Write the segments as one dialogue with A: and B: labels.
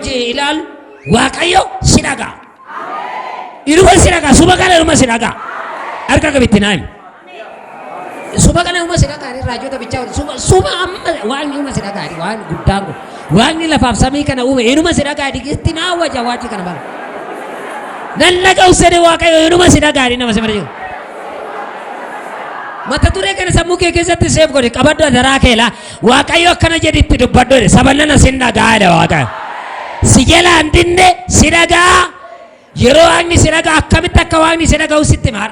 A: kee ilaalu Waaqayyo si dhaga'a. Inuma si dhaga'a. Suba kana inuma si dhaga'a. Harka qabitti naami. Suba kana inuma si dhaga'a. Raajota bichaa suba amma waan inuma si dhaga'a. Waan guddaan kun waan lafaaf samii kana uume inuma si dhaga'a. Itti naa wajja waati kana bara. Nan dhaga'u sedhe Waaqayyo inuma si dhaga'a. Nama si mara mata duree kana sammuu kee keessatti seef godhe qabaddu adaraa keela Waaqayyo akkana jedhitti dubbadhu sabannana sin dhaga'a Waaqayyo. Si jala andinne si dhaga'a. Yeroo Waaqni si dhaga'a akkamitti akka Waaqni si dhaga'u sitti maal?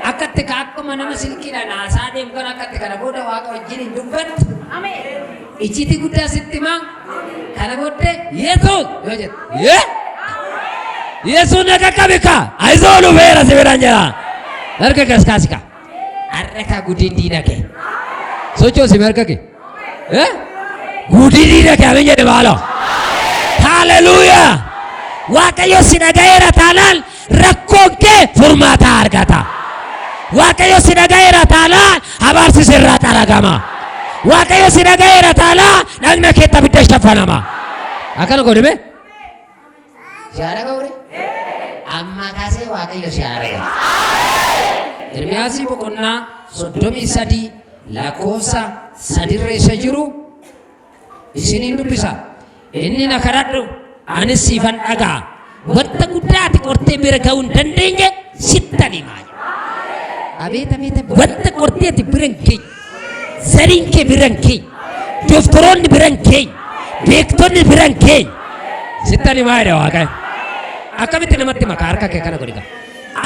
A: Akkatti akkuma nama silkiidhaan haasaa deemu kan akkatti kana booda Waaqa wajjin hin dubbattu. Icciitii guddaa sitti maa? Kana booddee Yesuus yoo jettu. Yesuus na qaqqabika. Ayizoo dhufeera si biraan jira. Harka kaskaasika. Harka guddin diina kee. Sochoo si harka kee. Guddin diina kee abin jedhe maaloo. Hallelujah. Waaqayyo si dhaga'eera taanaan rakkoon kee furmaata argata. Waaqayyo si dhaga'eera taanaan abaarsi sirraa xaragama. Waaqayyo si dhaga'eera taanaan dhagna keetti abidda shaffanama. Akkana godhime? Si dhaga'u amma kaasee Waaqayyo si dhaga'a. Ermiyaasii boqonnaa 33 lakkoofsa 3 isa jiru isiniin dubbisa. Inni na kadhadhu anis siifan dhaga'a. Wanta guddaa ati qortee bira ga'uu hin dandeenye sittan himaa. Abeet abeet wanta qortee ati bira hin geenye zariin kee bira hin geenye doktoroonni bira hin geenye beektonni bira hin geenye sittan himaa jedha Waaqayyo. Akkamitti namatti makaa harka kee kana godhi qaba.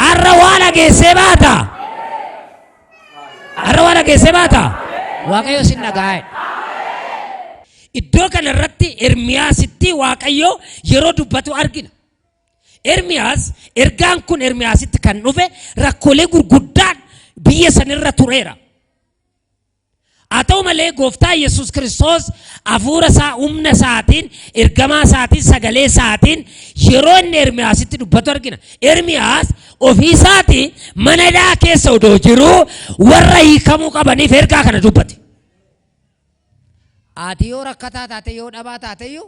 A: Har'a waan dhageessee baata. Har'a waan dhageessee baata. Waaqayyo sin dhaga'a. Iddoo kana irratti Ermiyaasitti Waaqayyo yeroo dubbatu argina. Ermiyaas ergaan kun Ermiyaasitti kan dhufe rakkoolee gurguddaan biyya sanirra tureera. Haa ta'u malee gooftaa Yesuus Kiristoos hafuura isaa humna isaatiin ergamaa isaatiin sagalee isaatiin yeroo inni Ermiyaasitti dubbatu argina. Ermiyaas ofii isaatii mana hidhaa keessa odoo jiru warra hiikamuu qabaniif ergaa kana dubbate. Ati yoo rakkataa taate yoo dhabaa taate yoo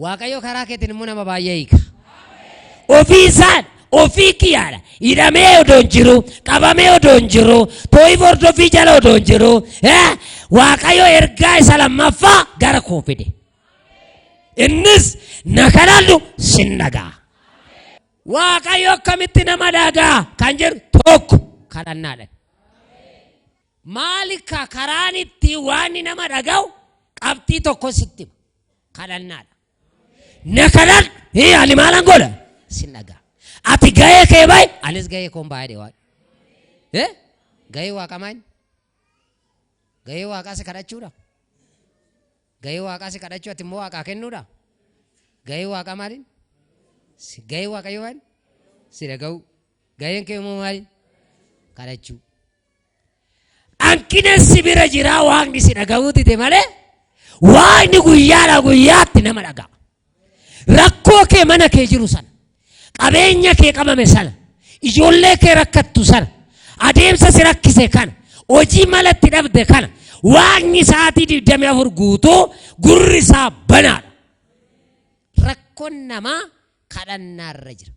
A: Waaqayyo karaa keetiin immoo nama baay'ee hiika. Ofii isaan ofii kiyyaadha. Hidhamee odoo hin jiru, qabamee odoo hin jiru, too'ii hordofii jala odoo hin jiru, Waaqayyo ergaa isa lammaffaa gara koo fide. Innis na kadhadhu sin dhaga'a. Waaqayyo akkamitti nama dhaga'a kan jedhu tokko kadhannaadha. Maali karaan itti waan nama dhaga'u qabxii tokko sitti kadhannaadha. Na kadhadhu ani maalan godha sin dhaga'a. Ati gahee kee baay'ee anis gahee koon baay'ee waan. Gahee Waaqa maali? Gahee Waaqaa si kadhachuudha. Gahee Waaqaa si kadhachuu ati immoo Waaqaa kennuudha. Gahee Waaqa maali? Gahee Waaqayyo maali? Si dhaga'u. Gaheen kee immoo maali? Kadhachuu. Hanqina si bira jiraa Waaqni si dhaga'uuti ta'e malee Waaqni guyyaadhaa guyyaatti nama dhaga'a. Rakkoo kee mana kee jiru sana. Qabeenya kee qabame sana. Ijoollee kee rakkattu sana. Adeemsa si rakkise kana. Hojii malatti dhabde kana. Waaqni sa'aatii 24 guutuu gurri isaa banaadha. Rakkoon namaa kadhannaarra jira.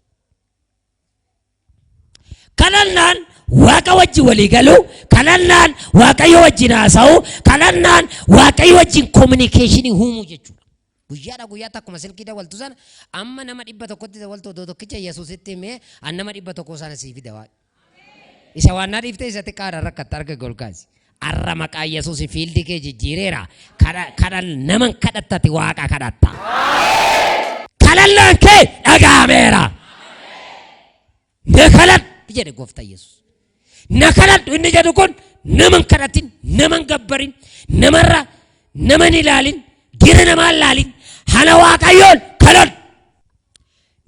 A: Kadhannaan Waaqa wajjin walii galuu, kadhannaan Waaqayyo wajjin haasa'uu, kadhannaan Waaqayyo wajjin kominikeeshinii uumuu jechuudha. Guyyaadhaa guyyaatti akkuma silkii dawwaltu sana amma nama 100tti dawwaltu odoo tokkicha Yesuusitti himee an nama 100 sana siif dawaa. Isa waan naa dhiiftee isatti qaara rakkatti arga golkaasi. Arra maqaa Yesuus fiildi kee jijjiireera. Kadhan naman kadhattati Waaqa kadhatta. Kadhannaan kee dhaga'ameera. Na kadhadhu jedhe gooftaa Yesuus. Na kadhadhu inni jedhu kun naman kadhatin, naman gabbarin, namarra naman ilaalin, gira namaan laalin, hana Waaqayyoon kadhadhu.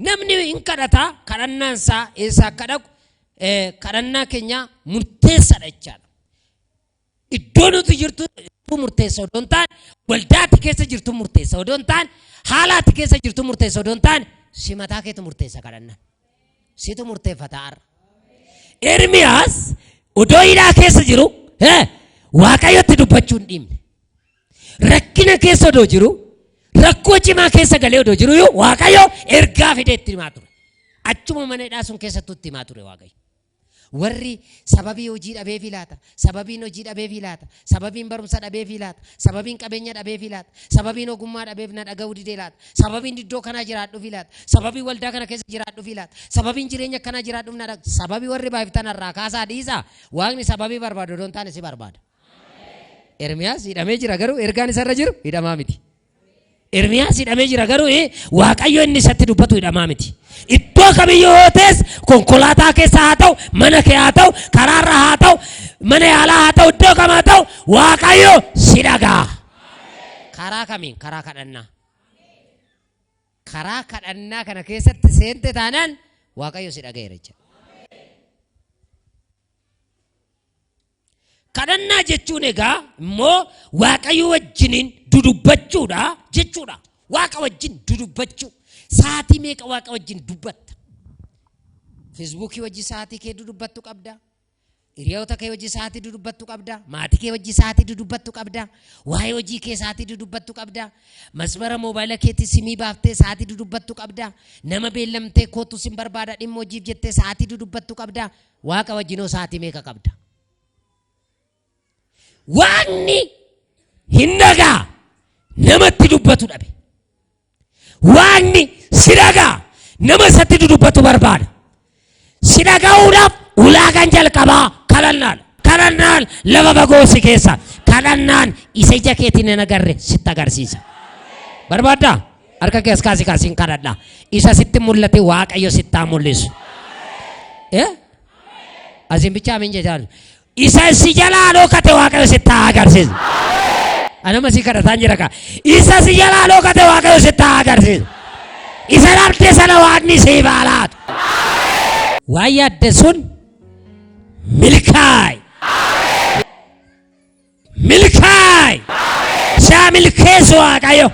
A: Namni hin kadhataa kadhannaan isaa eessaa akka dhaqu kadhannaa keenya murteessaadha jechaadha. Iddoo nuti jirtu murteessa odoo hin taane, waldaatti keessa jirtu murteessa odoo hin taane, haalaatti keessa jirtu murteessa odoo hin taane, si mataa keetu murteessa kadhannaan. Situ murteeffata har'a. Ermiyaas odoo hidhaa keessa jiru Waaqayyotti dubbachuu hin dhiibne. Rakkina keessa odoo jiru rakkoo cimaa keessa galee odoo jiru Waaqayyo ergaa fidee itti himaa ture. Achuma maneedhaa sun keessatti itti himaa ture Waaqayyo. Warri sababii hojii dhabeef ilaata, sababiin hojii dhabeef ilaata, sababiin barumsa dhabeef ilaata, sababiin qabeenya dhabeef ilaata, sababiin ogummaa dhabeef na dhaga'uu didee ilaata, sababiin iddoo kanaa jiraadhuuf ilaata, sababiin waldaa kana keessa jiraadhuuf ilaata, sababiin jireenya kanaa jiraadhuuf na dhaga'u, sababii warri baay'iftan irraa kaasaa dhiisaa. Waaqni sababii barbaadu odoon taane si barbaada. Ermiyaas hidhamee jira garuu ergaan isarra jiru hidhamaa miti. Ermiyaas hidhamee jira garuu Waaqayyo inni isatti dubbatu hidhamaa miti. Iddoo kamiyyuu yoo ta'es konkolaataa keessa haa ta'u, mana kee haa ta'u, karaarra haa ta'u, mana yaalaa haa ta'u, iddoo kam haa ta'u Waaqayyo si dhaga'a. Karaa kamiin? Karaa kadhannaa. Karaa kadhannaa kana keessatti seente taanaan Waaqayyo si dhaga'eera jechuudha. Kadhannaa jechuun egaa immoo Waaqayyo wajjiniin dudubbachuudha jechuudha. Waaqa wajjin dudubbachuu. Saatii meeqa Waaqa wajjin dubbatta? Feesbuukii wajjin saatii kee dudubbattu qabda. Hiriyoota kee wajjin saatii dudubbattu qabda. Maatii kee wajjin saatii dudubbattu qabda. Waa'ee hojii kee saatii dudubbattu qabda. Masmara moobaayila keetti simii baaftee saatii dudubbattu qabda. Nama beellamtee kootu sin barbaada dhimma hojiif jettee saatii dudubbattu qabda. Waaqa wajjinoo saatii meeqa qabda? Waaqni hin dhagaa namatti dubbatu dhabe. Waaqni si dhagaa nama isatti dubbatu barbaada. Si dhagaa'uudhaaf ulaagaan jalqabaa kadhannaan. Kadhannaan lafa fagoo si keessa. Kadhannaan isa ija keetiin hin agarre sitti agarsiisa. Barbaaddaa? Harka kee as kaasi kaasiin kadhadhaa. Isa sitti mul'ate Waaqayyo sitti haa mul'isu. Asiin bichaa amiin jechaan. Isa si jalaa dhokate Waaqayyo sitti haa agarsiisu. Anama si kadhataan jira ka. Isa si jalaa dhokate Waaqayyo sitti haa agarsiisu. Isa dhabde sana Waaqni siif haa laatu. Waan yaadde sun milkaa'e. Milkaa'e. Saa milkeessu Waaqayyo.